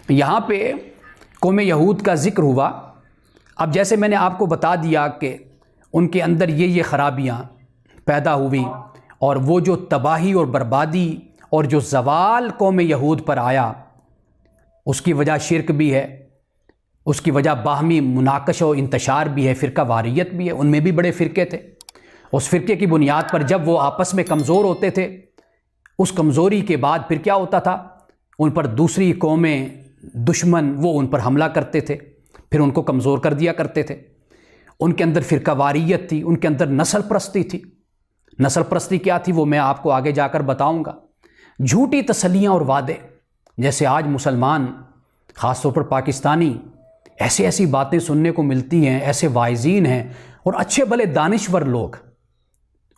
یہاں پہ قوم یہود کا ذکر ہوا۔ اب جیسے میں نے آپ کو بتا دیا کہ ان کے اندر یہ خرابیاں پیدا ہوئی، اور وہ جو تباہی اور بربادی اور جو زوال قوم یہود پر آیا، اس کی وجہ شرک بھی ہے، اس کی وجہ باہمی مناقشہ و انتشار بھی ہے، فرقہ واریت بھی ہے۔ ان میں بھی بڑے فرقے تھے۔ اس فرقے کی بنیاد پر جب وہ آپس میں کمزور ہوتے تھے، اس کمزوری کے بعد پھر کیا ہوتا تھا؟ ان پر دوسری قومیں، دشمن، وہ ان پر حملہ کرتے تھے، پھر ان کو کمزور کر دیا کرتے تھے۔ ان کے اندر فرقہ واریت تھی، ان کے اندر نسل پرستی تھی۔ نسل پرستی کیا تھی وہ میں آپ کو آگے جا کر بتاؤں گا۔ جھوٹی تسلیاں اور وعدے، جیسے آج مسلمان، خاص طور پر پاکستانی، ایسی باتیں سننے کو ملتی ہیں، ایسے واعظین ہیں اور اچھے بھلے دانشور لوگ،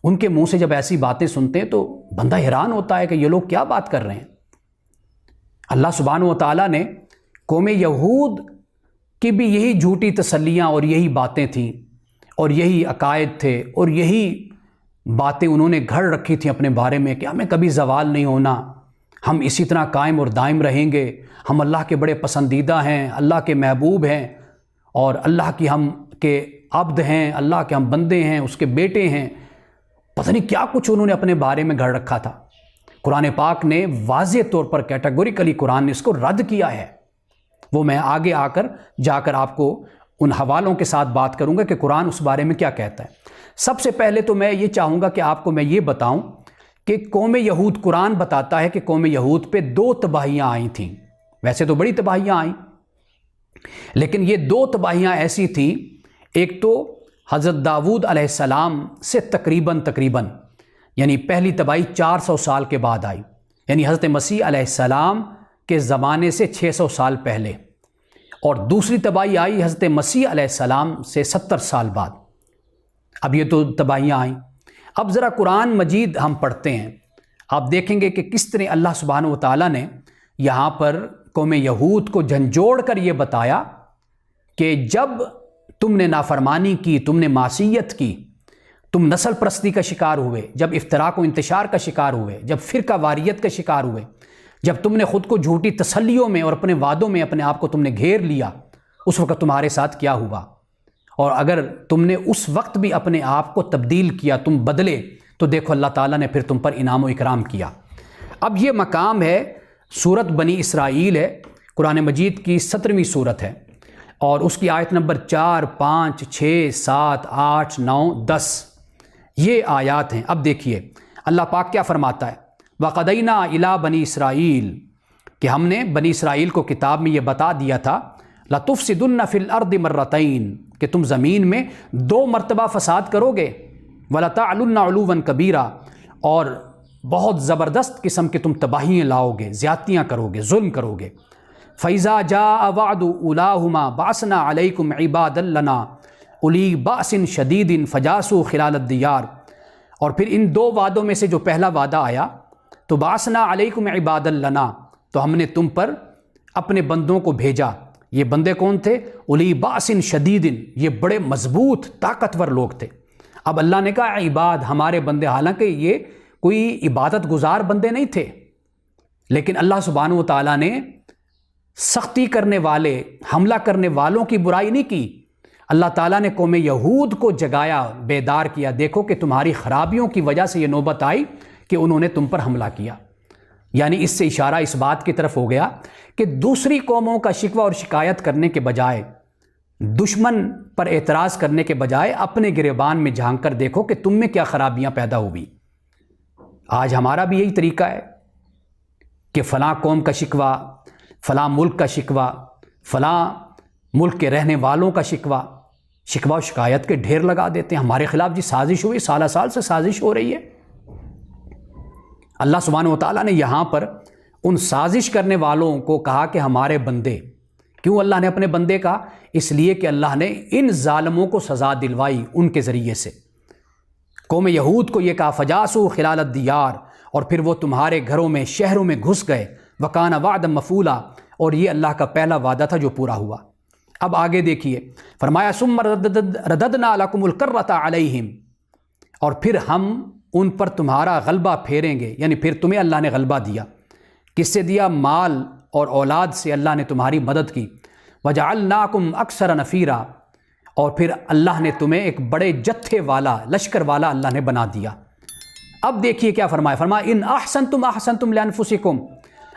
ان کے منہ سے جب ایسی باتیں سنتے ہیں تو بندہ حیران ہوتا ہے کہ یہ لوگ کیا بات کر رہے ہیں۔ اللہ سبحانہ و تعالیٰ نے قوم یہود کی بھی یہی جھوٹی تسلیاں اور یہی باتیں تھیں، اور یہی عقائد تھے، اور یہی باتیں انہوں نے گھڑ رکھی تھیں اپنے بارے میں کہ ہمیں کبھی زوال نہیں ہونا، ہم اسی طرح قائم اور دائم رہیں گے، ہم اللہ کے بڑے پسندیدہ ہیں، اللہ کے محبوب ہیں، اور اللہ کی ہم کے عبد ہیں، اللہ کے ہم بندے ہیں، اس کے بیٹے ہیں۔ پتہ نہیں کیا کچھ انہوں نے اپنے بارے میں گھڑ رکھا تھا۔ قرآن پاک نے واضح طور پر کیٹیگوریکلی قرآن نے اس کو رد کیا ہے۔ وہ میں آگے جا کر آپ کو ان حوالوں کے ساتھ بات کروں گا کہ قرآن اس بارے میں کیا کہتا ہے۔ سب سے پہلے تو میں یہ چاہوں گا کہ آپ کو میں یہ بتاؤں کہ قوم یہود، قرآن بتاتا ہے کہ قوم یہود پہ 2 تباہیاں آئی تھیں۔ ویسے تو بڑی تباہیاں آئیں، لیکن یہ 2 تباہیاں ایسی تھیں۔ ایک تو حضرت داؤد علیہ السلام سے تقریباً یعنی پہلی تباہی 400 سال کے بعد آئی، یعنی حضرت مسیح علیہ السلام کے زمانے سے 600 سال پہلے، اور دوسری تباہی آئی حضرت مسیح علیہ السلام سے 70 سال بعد۔ اب یہ تو تباہیاں آئیں۔ اب ذرا قرآن مجید ہم پڑھتے ہیں، آپ دیکھیں گے کہ کس طرح اللہ سبحانہ و تعالیٰ نے یہاں پر قوم یہود کو جھنجھوڑ کر یہ بتایا کہ جب تم نے نافرمانی کی، تم نے معصیت کی، تم نسل پرستی کا شکار ہوئے، جب افتراق و انتشار کا شکار ہوئے، جب فرقہ واریت کا شکار ہوئے، جب تم نے خود کو جھوٹی تسلیوں میں اور اپنے وعدوں میں اپنے آپ کو تم نے گھیر لیا، اس وقت تمہارے ساتھ کیا ہوا؟ اور اگر تم نے اس وقت بھی اپنے آپ کو تبدیل کیا، تم بدلے، تو دیکھو اللہ تعالیٰ نے پھر تم پر انعام و اکرام کیا۔ اب یہ مقام ہے، سورت بنی اسرائیل ہے، قرآن مجید کی 17ویں سورت ہے، اور اس کی آیت نمبر 4، 5، 6، 7، 8، 9، 10 یہ آیات ہیں۔ اب دیکھیے اللہ پاک کیا فرماتا ہے، وَقَدَيْنَا إِلَىٰ بَنِي إِسْرَائِيلَ، کہ ہم نے بنی اسرائیل کو کتاب میں یہ بتا دیا تھا، لَتُفْسِدُنَّ فِي الْأَرْضِ مَرَّتَيْنِ، کہ تم زمین میں 2 مرتبہ فساد کرو گے، وَلَتَعْلُنَّ عُلُوًّا كَبِيرًا، اور بہت زبردست قسم کے تم تباہیاں لاؤ گے، زیادتیاں کرو گے، ظلم کرو گے۔ فَإِذَا جَاءَ وَعْدُ أُولَاهُمَا بَعَثْنَا عَلَيْكُمْ عِبَادًا لَنَا أُولِي بَأْسٍ شَدِيدٍ فَجَاسُوا خِلَالَ الدِّيَارِ، اور پھر ان 2 وعدوں میں سے جو پہلا وعدہ آیا تو بَعَثْنَا عَلَيْكُمْ عِبَادًا لَنَا، تو ہم نے تم پر اپنے بندوں کو بھیجا۔ یہ بندے کون تھے؟ أُولِي بَأْسٍ شَدِيدٍ، یہ بڑے مضبوط طاقتور لوگ تھے۔ اب اللہ نے کہا عباد، ہمارے بندے، حالانکہ یہ کوئی عبادت گزار بندے نہیں تھے، لیکن اللہ سبحانہ و تعالیٰ نے سختی کرنے والے، حملہ کرنے والوں کی برائی نہیں کی۔ اللہ تعالیٰ نے قوم یہود کو جگایا، بیدار کیا، دیکھو کہ تمہاری خرابیوں کی وجہ سے یہ نوبت آئی کہ انہوں نے تم پر حملہ کیا۔ یعنی اس سے اشارہ اس بات کی طرف ہو گیا کہ دوسری قوموں کا شکوہ اور شکایت کرنے کے بجائے، دشمن پر اعتراض کرنے کے بجائے، اپنے گریبان میں جھانک کر دیکھو کہ تم میں کیا خرابیاں پیدا ہوئی۔ آج ہمارا بھی یہی طریقہ ہے کہ فلاں قوم کا شکوہ، فلاں ملک کا شکوہ، فلاں ملک کے رہنے والوں کا شکوہ و شکایت کے ڈھیر لگا دیتے ہیں۔ ہمارے خلاف جی سازش ہوئی، سالہ سال سے سازش ہو رہی ہے۔ اللہ سبحانہ و تعالیٰ نے یہاں پر ان سازش کرنے والوں کو کہا کہ ہمارے بندے۔ کیوں اللہ نے اپنے بندے کہا؟ اس لیے کہ اللہ نے ان ظالموں کو سزا دلوائی ان کے ذریعے سے۔ قوم یہود کو یہ کہا فجاسوا خلال الدیار، اور پھر وہ تمہارے گھروں میں، شہروں میں گھس گئے، وکان وعدا مفعولا، اور یہ اللہ کا پہلا وعدہ تھا جو پورا ہوا۔ اب آگے دیکھیے، فرمایا ثم رددنا لکم الکرۃ علیہم، اور پھر ہم ان پر تمہارا غلبہ پھیریں گے، یعنی پھر تمہیں اللہ نے غلبہ دیا۔ کس سے دیا؟ مال اور اولاد سے اللہ نے تمہاری مدد کی، وجعلناکم اکثر نفیرا، اور پھر اللہ نے تمہیں ایک بڑے جتھے والا، لشکر والا اللہ نے بنا دیا۔ اب دیکھیے کیا فرمایا، فرمایا ان احسنتم احسنتم لانفسکم،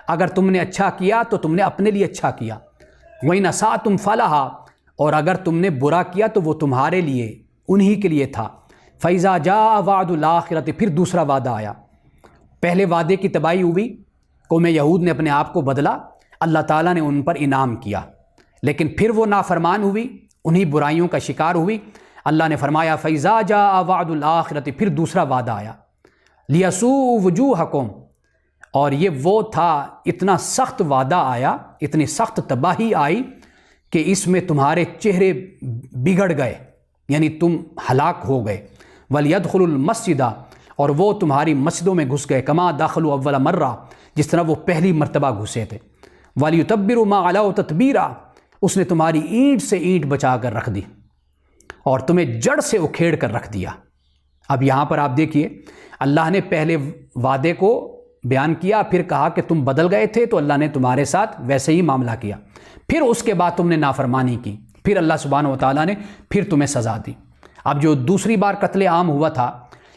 اگر تم نے اچھا کیا تو تم نے اپنے لیے اچھا کیا، وَإِنْ أَسَأْتُمْ فَلَهَا، اور اگر تم نے برا کیا تو وہ تمہارے لیے، انہی کے لیے تھا۔ فَإِذَا جَاءَ وَعْدُ الْآخِرَةِ، پھر دوسرا وعدہ آیا۔ پہلے وعدے کی تباہی ہوئی، قوم یہود نے اپنے آپ کو بدلا، اللہ تعالیٰ نے ان پر انعام کیا، لیکن پھر وہ نافرمان ہوئی، انہی برائیوں کا شکار ہوئی۔ اللہ نے فرمایا فَإِذَا جَاءَ وَعْدُ الْآخِرَةِ، پھر دوسرا وعدہ آیا، لِيَسُوءُ وُجُوهَكُمْ، اور یہ وہ تھا، اتنا سخت وعدہ آیا، اتنی سخت تباہی آئی کہ اس میں تمہارے چہرے بگڑ گئے، یعنی تم ہلاک ہو گئے۔ وَلْيَدْخُلُوا الْمَسْجِدَ، اور وہ تمہاری مسجدوں میں گھس گئے، كَمَا دَخَلُوا أَوَّلَ مَرَّةٍ، جس طرح وہ پہلی مرتبہ گھسے تھے۔ وَلْيُتَبِّرُوا مَا عَلَوْا تَتْبِيرًا، اس نے تمہاری اینٹ سے اینٹ بچا کر رکھ دی اور تمہیں جڑ سے اکھیڑ کر رکھ دیا۔ اب یہاں پر آپ دیکھیے، اللہ نے پہلے وعدے کو بیان کیا، پھر کہا کہ تم بدل گئے تھے تو اللہ نے تمہارے ساتھ ویسے ہی معاملہ کیا، پھر اس کے بعد تم نے نافرمانی کی، پھر اللہ سبحانہ وتعالیٰ نے پھر تمہیں سزا دی۔ اب جو دوسری بار قتل عام ہوا تھا،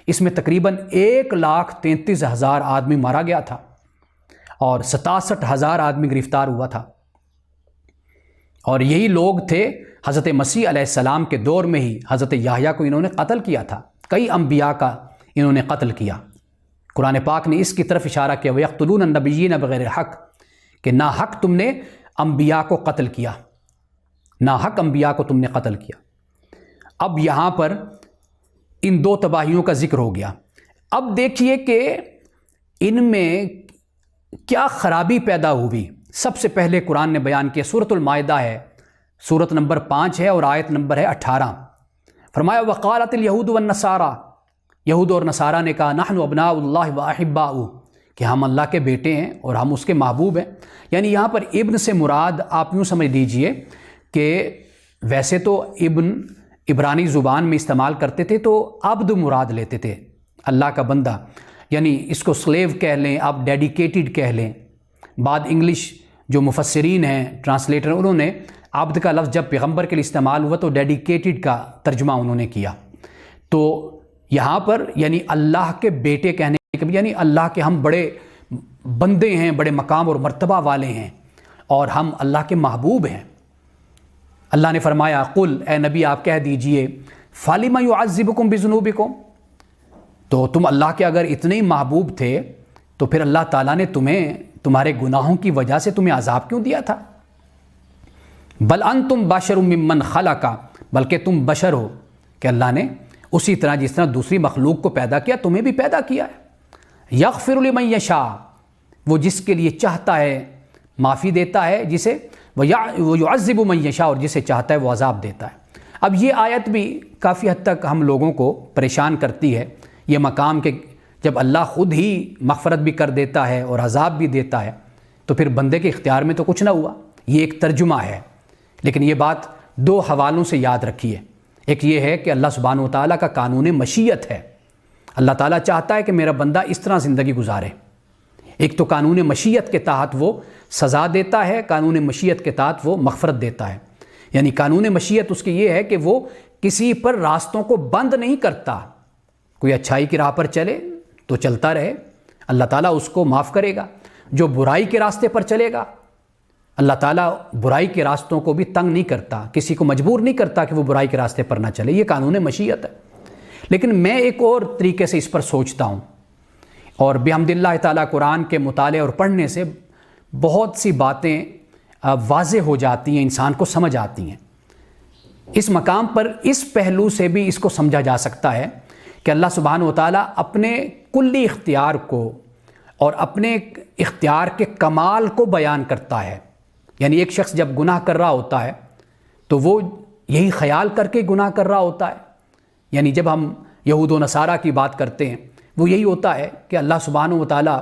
اس میں تقریباً 1,33,000 آدمی مارا گیا تھا اور 67,000 آدمی گرفتار ہوا تھا، اور یہی لوگ تھے حضرت مسیح علیہ السلام کے دور میں ہی حضرت یحییٰ کو انہوں نے قتل کیا تھا، کئی انبیاء کا انہوں نے قتل کیا۔ قرآن پاک نے اس کی طرف اشارہ کیا، وَيَقْتُلُونَ النَّبِيِّينَ بِغَيْرِ حق، کہ ناحق تم نے انبیاء کو قتل کیا، ناحق انبیاء کو تم نے قتل کیا۔ اب یہاں پر ان دو تباہیوں کا ذکر ہو گیا۔ اب دیکھیے کہ ان میں کیا خرابی پیدا ہوئی۔ سب سے پہلے قرآن نے بیان کیا، سورۃ المائدہ ہے، سورۃ نمبر 5 ہے اور آیت نمبر ہے 18۔ فرمایا وقالت اليہود والنصارى، یہود اور نصارہ نے کہا نحن ابناء اللہ واحباؤہ، کہ ہم اللہ کے بیٹے ہیں اور ہم اس کے محبوب ہیں۔ یعنی یہاں پر ابن سے مراد آپ یوں سمجھ لیجئے کہ ویسے تو ابن عبرانی زبان میں استعمال کرتے تھے تو عبد مراد لیتے تھے، اللہ کا بندہ، یعنی اس کو سلیو کہہ لیں، آپ ڈیڈیکیٹڈ کہہ لیں۔ بعد انگلش جو مفسرین ہیں، ٹرانسلیٹر، انہوں نے عبد کا لفظ جب پیغمبر کے لیے استعمال ہوا تو ڈیڈیکیٹڈ کا ترجمہ انہوں نے کیا۔ تو یہاں پر یعنی اللہ کے بیٹے کہنے کے، یعنی اللہ کے ہم بڑے بندے ہیں، بڑے مقام اور مرتبہ والے ہیں اور ہم اللہ کے محبوب ہیں۔ اللہ نے فرمایا قل، اے نبی آپ کہہ دیجئے، فَلِمَ يُعَذِّبُكُمْ بِذُنُوبِكُمْ، تو تم اللہ کے اگر اتنے ہی محبوب تھے تو پھر اللہ تعالیٰ نے تمہیں تمہارے گناہوں کی وجہ سے تمہیں عذاب کیوں دیا تھا؟ بل انتم بشر ممن خلق، بلکہ تم بشر ہو کہ اللہ نے اسی طرح جس طرح دوسری مخلوق کو پیدا کیا تمہیں بھی پیدا کیا ہے۔ یغفر لمن یشاء، وہ جس کے لیے چاہتا ہے معافی دیتا ہے، جسے ویعذب من یشاء، اور جسے چاہتا ہے وہ عذاب دیتا ہے۔ اب یہ آیت بھی کافی حد تک ہم لوگوں کو پریشان کرتی ہے، یہ مقام کہ جب اللہ خود ہی مغفرت بھی کر دیتا ہے اور عذاب بھی دیتا ہے تو پھر بندے کے اختیار میں تو کچھ نہ ہوا۔ یہ ایک ترجمہ ہے، لیکن یہ بات دو حوالوں سے یاد رکھیے۔ ایک یہ ہے کہ اللہ سبحانہ وتعالیٰ کا قانون مشیت ہے، اللہ تعالیٰ چاہتا ہے کہ میرا بندہ اس طرح زندگی گزارے۔ ایک تو قانون مشیت کے تحت وہ سزا دیتا ہے، قانون مشیت کے تحت وہ مغفرت دیتا ہے۔ یعنی قانون مشیت اس کی یہ ہے کہ وہ کسی پر راستوں کو بند نہیں کرتا، کوئی اچھائی کی راہ پر چلے تو چلتا رہے، اللہ تعالیٰ اس کو معاف کرے گا۔ جو برائی کے راستے پر چلے گا، اللہ تعالیٰ برائی کے راستوں کو بھی تنگ نہیں کرتا، کسی کو مجبور نہیں کرتا کہ وہ برائی کے راستے پر نہ چلے، یہ قانون مشیت ہے۔ لیکن میں ایک اور طریقے سے اس پر سوچتا ہوں، اور بحمد اللہ تعالیٰ قرآن کے مطالعے اور پڑھنے سے بہت سی باتیں واضح ہو جاتی ہیں، انسان کو سمجھ آتی ہیں۔ اس مقام پر اس پہلو سے بھی اس کو سمجھا جا سکتا ہے کہ اللہ سبحانہ وتعالیٰ اپنے کلی اختیار کو اور اپنے اختیار کے کمال کو بیان کرتا ہے۔ یعنی ایک شخص جب گناہ کر رہا ہوتا ہے تو وہ یہی خیال کر کے گناہ کر رہا ہوتا ہے۔ یعنی جب ہم یہود و نصارہ کی بات کرتے ہیں وہ یہی ہوتا ہے کہ اللہ سبحانہ وتعالیٰ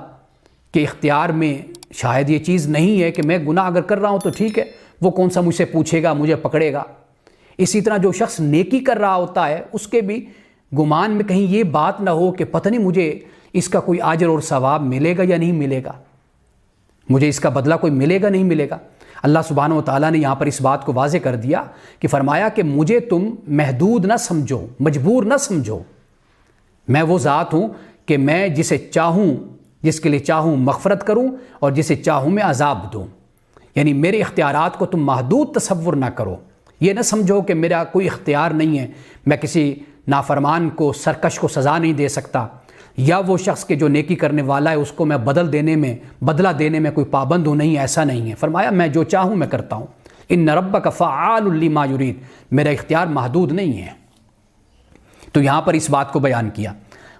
کے اختیار میں شاید یہ چیز نہیں ہے کہ میں گناہ اگر کر رہا ہوں تو ٹھیک ہے، وہ کون سا مجھ سے پوچھے گا، مجھے پکڑے گا۔ اسی طرح جو شخص نیکی کر رہا ہوتا ہے اس کے بھی گمان میں کہیں یہ بات نہ ہو کہ پتہ نہیں مجھے اس کا کوئی اجر اور ثواب ملے گا یا نہیں ملے گا۔ مجھے اس کا بدلہ کوئی ملے گا نہیں ملے گا۔ اللہ سبحانہ و تعالیٰ نے یہاں پر اس بات کو واضح کر دیا کہ فرمایا کہ مجھے تم محدود نہ سمجھو، مجبور نہ سمجھو۔ میں وہ ذات ہوں کہ میں جسے چاہوں، جس کے لیے چاہوں مغفرت کروں اور جسے چاہوں میں عذاب دوں۔ یعنی میرے اختیارات کو تم محدود تصور نہ کرو، یہ نہ سمجھو کہ میرا کوئی اختیار نہیں ہے، میں کسی نافرمان کو، سرکش کو سزا نہیں دے سکتا، یا وہ شخص کے جو نیکی کرنے والا ہے اس کو میں بدلہ دینے میں کوئی پابند ہوں۔ نہیں، ایسا نہیں ہے۔ فرمایا میں جو چاہوں میں کرتا ہوں۔ ان ربک فعال لما یرید، میرا اختیار محدود نہیں ہے۔ تو یہاں پر اس بات کو بیان کیا،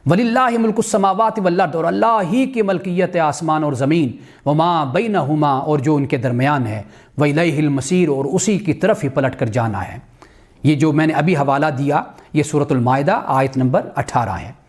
وَلِلَّهِ مُلْكُ السَّمَاوَاتِ وَالْأَرْضِ، اور اللہ ہی کی ملکیت ہے آسمان اور زمین، وَمَا بَيْنَهُمَا، اور جو ان کے درمیان ہے، وَإِلَيْهِ الْمَصِيرُ، اور اسی کی طرف ہی پلٹ کر جانا ہے۔ یہ جو میں نے ابھی حوالہ دیا یہ سورۃ المائدہ آیت نمبر 18 ہے۔